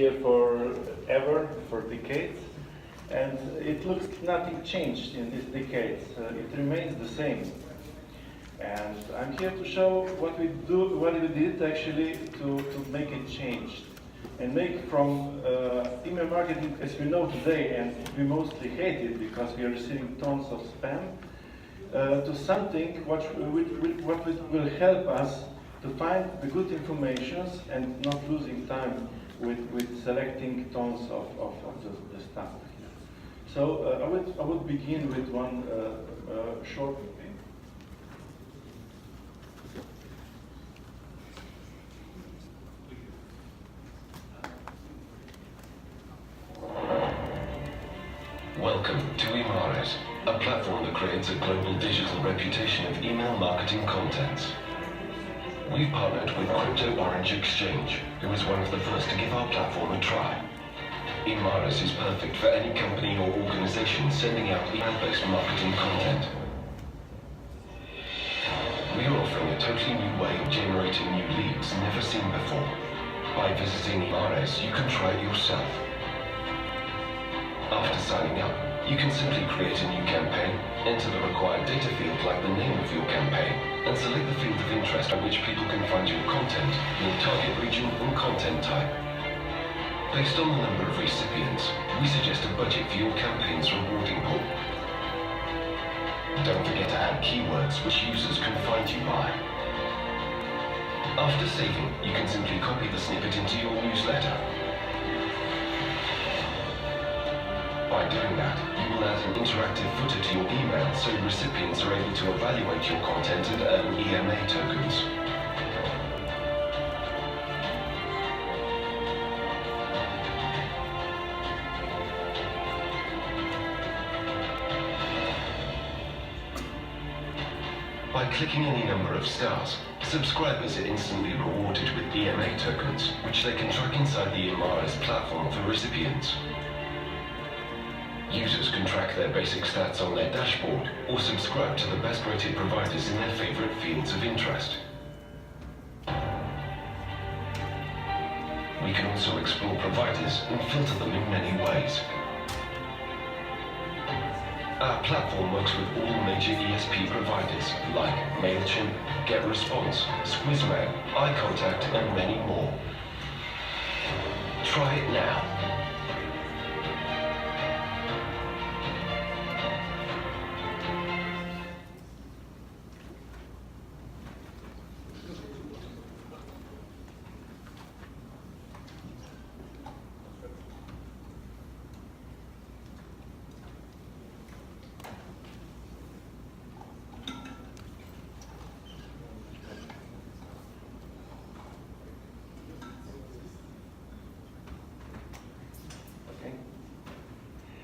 here forever, for decades, and it looks nothing changed in these decades. It remains the same. And I'm here to show what we did actually to make it change. And make from email marketing as we know today, and we mostly hate it because we are receiving tons of spam, to something what will help us to find the good information and not losing time with selecting tons of the stuff. So I would begin with one short thing. Welcome to Emmares, a platform that creates a global digital reputation of email marketing contents. We've partnered with Crypto Orange Exchange, who was one of the first to give our platform a try. Emmares is perfect for any company or organization sending out email-based marketing content. We are offering a totally new way of generating new leads never seen before. By visiting Emmares, you can try it yourself. After signing up, you can simply create a new campaign, enter the required data field like the name of your campaign, and select the field of interest on which people can find your content, your target region and content type. Based on the number of recipients, we suggest a budget for your campaign's rewarding pool. Don't forget to add keywords which users can find you by. After saving, you can simply copy the snippet into your newsletter. By doing that, you will add an interactive footer to your email so recipients are able to evaluate your content and earn EMA tokens. By clicking any number of stars, subscribers are instantly rewarded with EMA tokens, which they can track inside the Emmares platform for recipients. Users can track their basic stats on their dashboard or subscribe to the best rated providers in their favorite fields of interest. We can also explore providers and filter them in many ways. Our platform works with all major ESP providers like MailChimp, GetResponse, Squizmail, iContact, and many more. Try it now.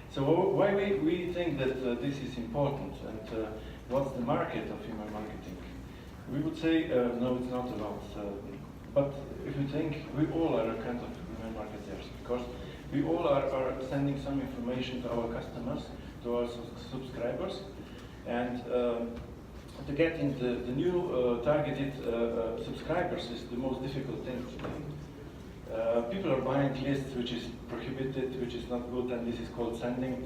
So why we think that this is important, and what's the market of email marketing? We would say, no, it's not about, but if you think, we all are a kind of email marketers, because we all are sending some information to our customers, to our subscribers, and to getting the new targeted subscribers is the most difficult thing today. People are buying lists which is prohibited, which is not good, and this is called sending.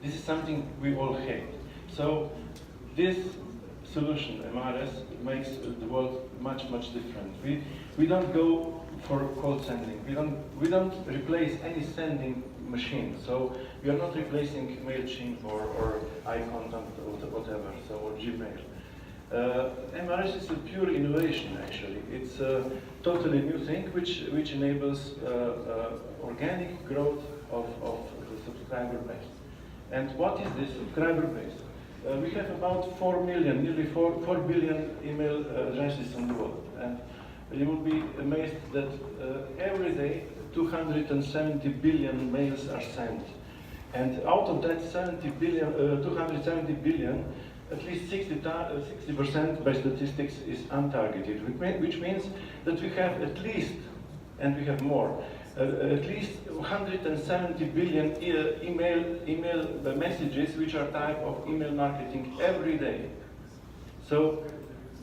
This is something we all hate. So this solution, Emmares, makes the world much different. We don't go for cold sending. We don't replace any sending machine. So we are not replacing MailChimp or iContact or whatever, so or Gmail. Emmares is a pure innovation, actually. It's a totally new thing which enables organic growth of the subscriber base. And what is this subscriber base? We have about 4 million, nearly 4 billion email addresses in the world. And you will be amazed that every day 270 billion mails are sent. And out of that 270 billion, at least 60% by statistics is untargeted, which means that we have at least, and we have more, at least 170 billion email messages which are type of email marketing every day. So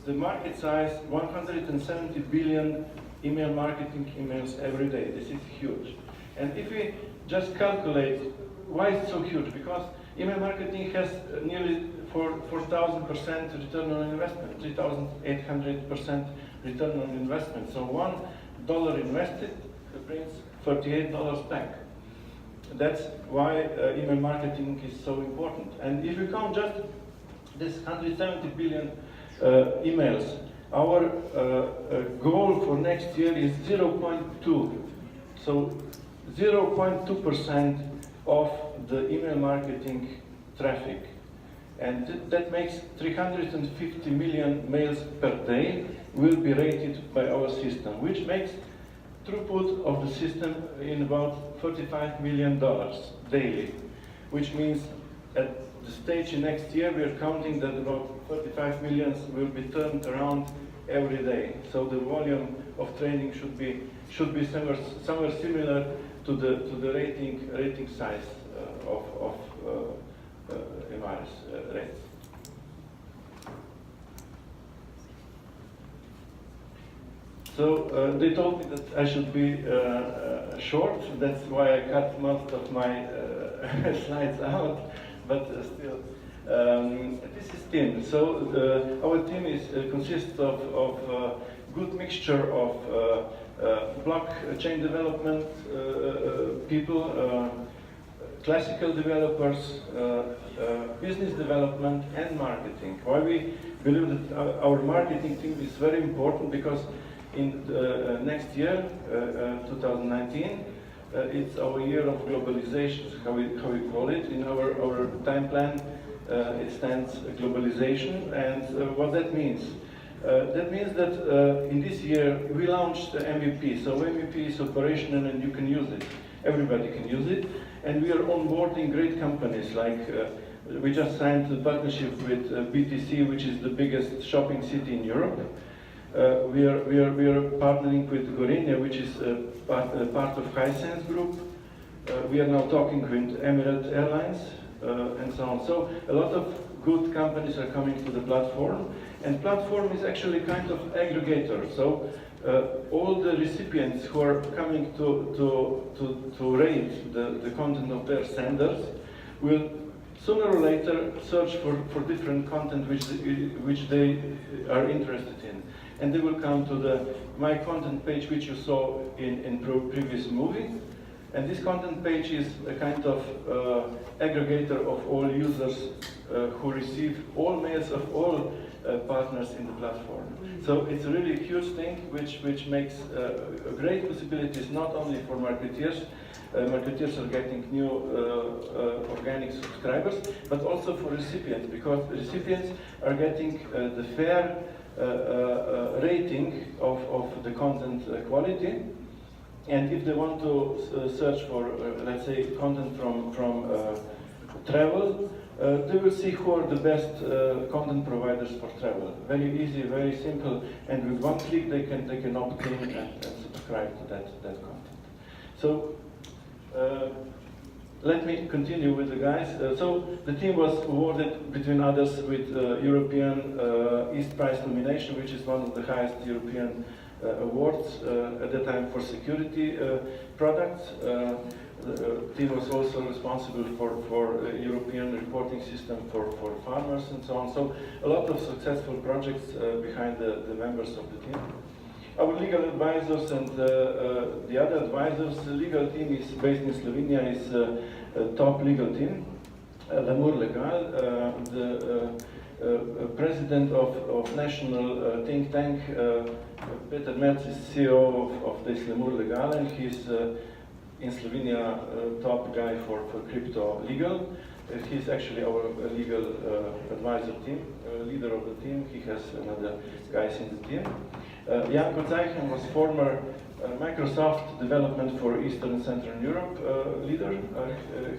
the market size, 170 billion email marketing emails every day. This is huge. And if we just calculate why it's so huge, because email marketing has nearly 4,000% return on investment, 3,800% return on investment. So $1 invested brings $38 back. That's why email marketing is so important. And if you count just this 170 billion emails, our goal for next year is 0.2. So 0.2% of the email marketing traffic. And that makes 350 million mails per day will be rated by our system, which makes throughput of the system in about $35 million daily, which means at the stage next year we are counting that about 35 million will be turned around every day. So the volume of training should be somewhere similar to the rating size of Emmares rates. So they told me that I should be short. That's why I cut most of my slides out. But still, this is team. So our team consists of a good mixture of blockchain development people, classical developers, business development, and marketing. Why we believe that our marketing team is very important, because in next year, 2019, it's our year of globalization, how we call it. In our time plan, it stands globalization, and what that means. That means that in this year we launched the MVP. So MVP is operational and you can use it. Everybody can use it. And we are onboarding great companies like we just signed a partnership with BTC, which is the biggest shopping city in Europe. We are partnering with Gorinja, which is part of Hisense Group. We are now talking with Emirates Airlines and so on. So a lot of good companies are coming to the platform, and platform is actually kind of aggregator. So all the recipients who are coming to rate the content of their senders will sooner or later search for different content which they are interested in. And they will come to the My Content page, which you saw in previous movie. And this content page is a kind of aggregator of all users who receive all mails of all partners in the platform. So it's a really huge thing which makes great possibilities not only for marketeers. Marketeers are getting new organic subscribers, but also for recipients, because recipients are getting the fair rating of the content quality. And if they want to search for, let's say, content from travel, they will see who are the best content providers for travel. Very easy, very simple, and with one click they can opt in and subscribe to that content. So let me continue with the guys. So the team was awarded, between others, with European East Prize nomination, which is one of the highest European awards at the time for security products. The team was also responsible for European reporting system for farmers and so on. So a lot of successful projects behind the members of the team. Our legal advisors and the other advisors, the legal team is based in Slovenia, is a top legal team. L'Amour Legal, the president of national think tank, Peter Merz, is CEO of this L'Amour Legal, and he's in Slovenia top guy for crypto legal. He's actually our legal advisor team, leader of the team. He has another guys in the team. Jan Kocajchen was former Microsoft development for Eastern and Central Europe leader.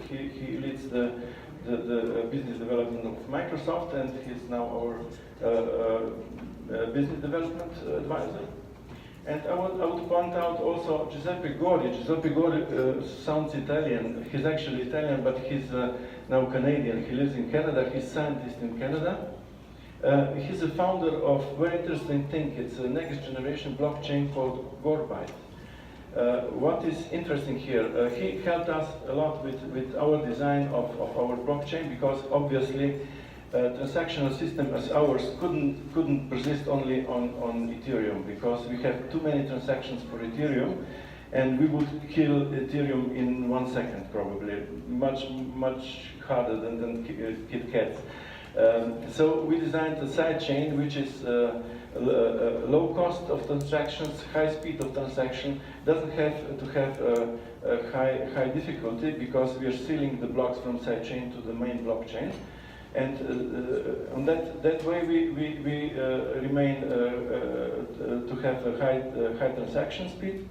He leads the business development of Microsoft, and he's now our business development advisor. And I would point out also Giuseppe Gori. Giuseppe Gori sounds Italian. He's actually Italian, but he's now Canadian. He lives in Canada. He's a scientist in Canada. He's a founder of a very interesting thing. It's a next generation blockchain called Gorbite. What is interesting here, he helped us a lot with our design of our blockchain, because obviously transactional system as ours couldn't persist only on Ethereum, because we have too many transactions for Ethereum, and we would kill Ethereum in 1 second probably, much harder than kill cats. So we designed a sidechain which is low cost of transactions, high speed of transaction, doesn't have to have a high difficulty, because we are sealing the blocks from sidechain to the main blockchain. And on that way we remain to have a high transaction speed,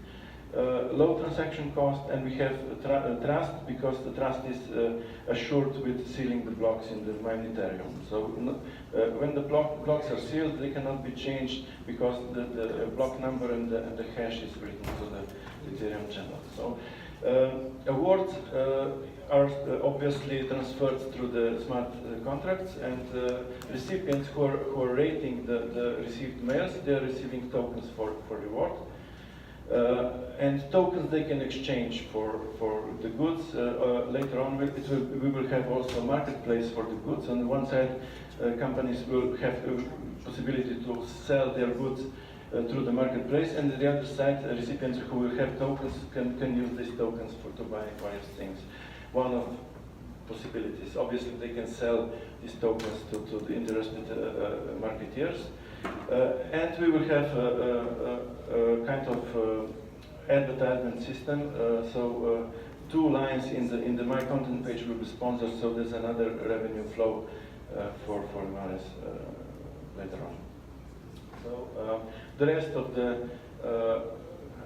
low transaction cost, and we have trust, because the trust is assured with sealing the blocks in the main Ethereum. So when the blocks are sealed, they cannot be changed, because the block number and the hash is written to the Ethereum channel. So awards are obviously transferred through the smart contracts, and recipients who are rating the received mails, they are receiving tokens for reward. And tokens they can exchange for the goods. Later on we will have also a marketplace for the goods. On the one side, companies will have a possibility to sell their goods through the marketplace, and on the other side, recipients who will have tokens can use these tokens to buy various things. One of possibilities, obviously they can sell these tokens to the interested marketeers. And we will have a kind of advertisement system. So 2 lines in the My Content page will be sponsored, so there's another revenue flow for Emmares later on. So the rest of the,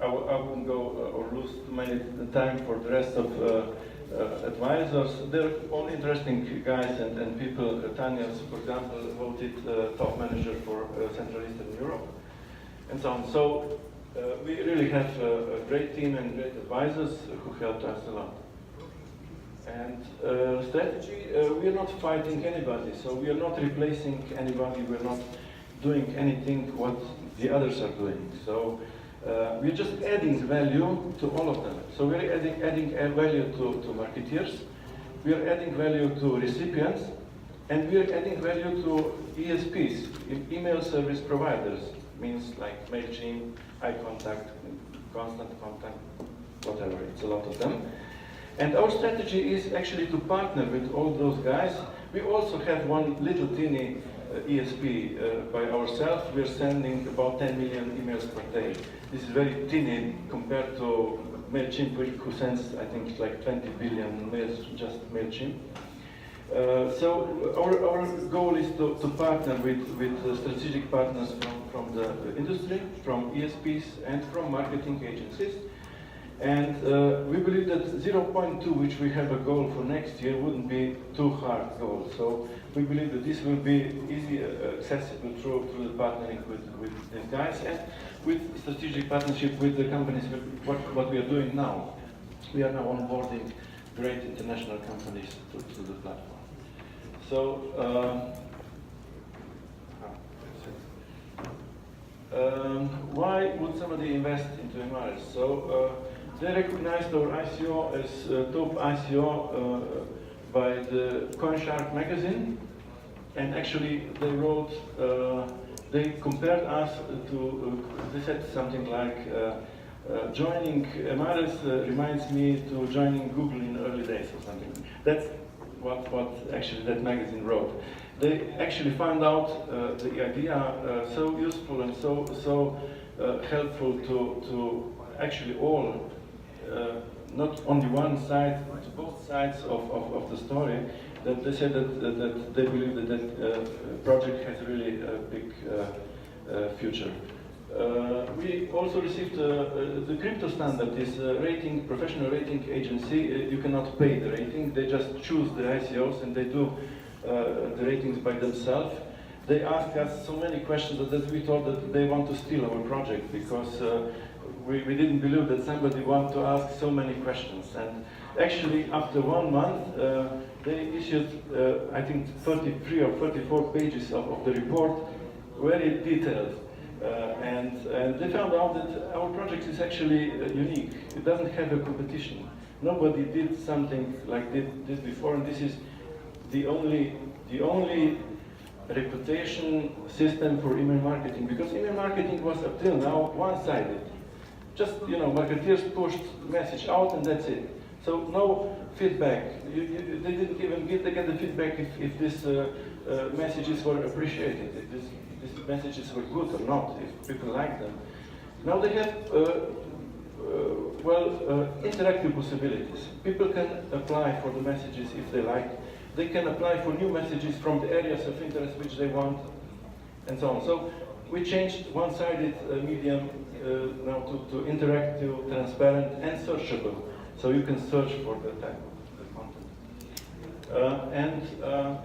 I wouldn't go or lose too many time for the rest of advisors. They're all interesting guys and people. Tanya's, for example, voted top manager for Central Eastern Europe, and so on. So we really have a great team and great advisors who helped us a lot. And strategy, we are not fighting anybody, so we are not replacing anybody, we're not doing anything what the others are doing. So we're just adding value to all of them. So we're adding value to marketeers, we're adding value to recipients, and we're adding value to ESPs, email service providers, means like MailChimp, iContact, Constant Contact, whatever, it's a lot of them. And our strategy is actually to partner with all those guys. We also have one little teeny ESP by ourselves. We're sending about 10 million emails per day. This is very teeny compared to MailChimp, who sends, I think, like 20 billion mails, just MailChimp. So our goal is to partner with strategic partners from the industry, from ESPs, and from marketing agencies. And we believe that 0.2, which we have a goal for next year, wouldn't be too hard goal. So we believe that this will be easy, accessible through the partnering with these guys, and with strategic partnership with the companies, with what we are doing now. We are now onboarding great international companies to the platform. So why would somebody invest into Emmares? So they recognized our ICO as top ICO by the CoinShark magazine, and actually they wrote, they compared us to, they said something like, joining Emmares reminds me to joining Google in early days or something. That's what actually that magazine wrote. They actually found out the idea so useful and so helpful to actually all, not only one side, to both sides of the story, that they said that they believe that that project has really a big future. We also received the crypto standard is a rating, professional rating agency. You cannot pay the rating, they just choose the ICOs and they do the ratings by themselves. They asked us so many questions that we thought that they want to steal our project, because we didn't believe that somebody wanted to ask so many questions. And actually, after 1 month, they issued, I think, 33 or 34 pages of the report, very detailed. And they found out that our project is actually unique. It doesn't have a competition. Nobody did something like this before, and this is the only reputation system for email marketing, because email marketing was up till now one-sided. Just, marketeers pushed message out and that's it. So no feedback. They didn't even get the feedback if these messages were appreciated, if these messages were good or not, if people liked them. Now they have interactive possibilities. People can apply for the messages if they like. They can apply for new messages from the areas of interest which they want, and so on. So we changed one-sided medium now to interactive, transparent, and searchable. So you can search for the type of the content.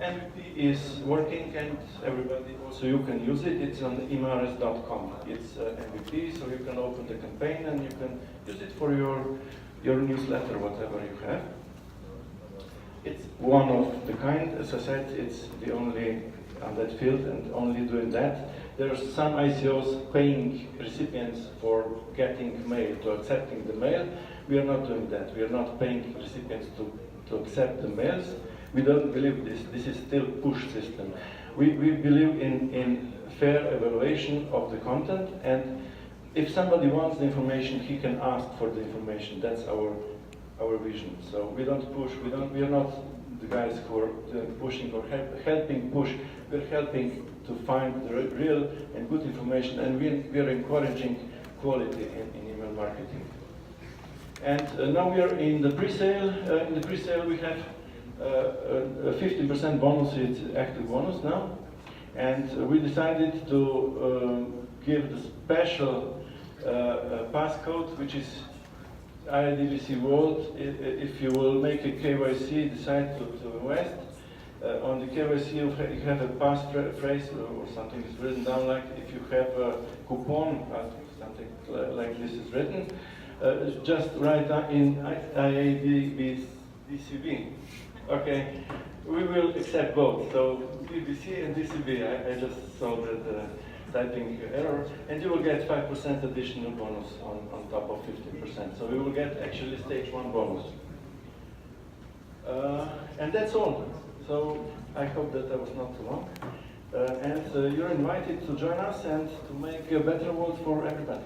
MVP is working, and everybody also you can use it. It's on emmares.com. It's MVP, so you can open the campaign and you can use it for your newsletter, whatever you have. It's one of the kind. As I said, it's the only on that field and only doing that. There are some ICOs paying recipients for getting mail, to accepting the mail. We are not doing that. We are not paying recipients to accept the mails. We don't believe this. This is still push system. We believe in fair evaluation of the content, and if somebody wants the information, he can ask for the information. That's our vision. So we don't push. We are not the guys who are pushing or helping push. We're helping to find the real and good information, and we are encouraging quality in email marketing. And now we are in the pre-sale. In the pre-sale, we have a 15% bonus. It's active bonus now, and we decided to give the special passcode, which is IDVC World. If you will make a KYC, decide to invest. On the KYC, you have a passphrase or something is written down, like if you have a coupon, something like this is written, just write down in IADCB. Okay, we will accept both. So BBC and DCB, I just saw that typing error, and you will get 5% additional bonus on top of 15%. So we will get actually stage 1 bonus. And that's all. So I hope that was not too long. And you're invited to join us and to make a better world for everybody.